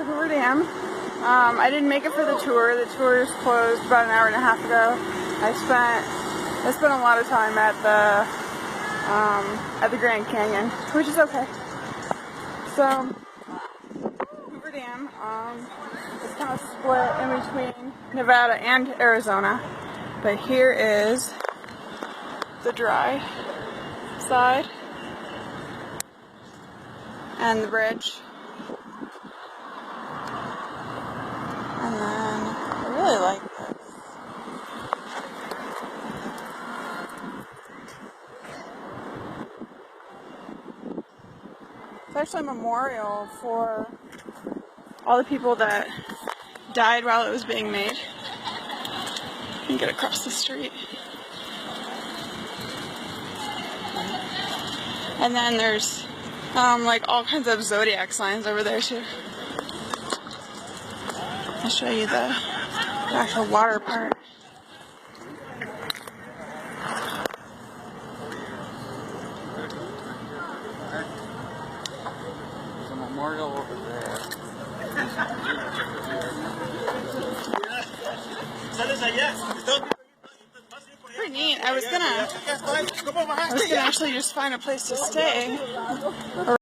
the Hoover Dam. I didn't make it for the tour. The tour is closed about an hour and a half ago. I spent a lot of time at the Grand Canyon, which is okay. So Hoover Dam is kind of split in between Nevada and Arizona, but here is the dry side and the bridge. And then I really like this. It's actually a memorial for all the people that died while it was being made. You can get across the street. And then there's like all kinds of zodiac signs over there too. I'll show you the actual water part. There's a memorial over there. Pretty neat. I was gonna actually just find a place to stay.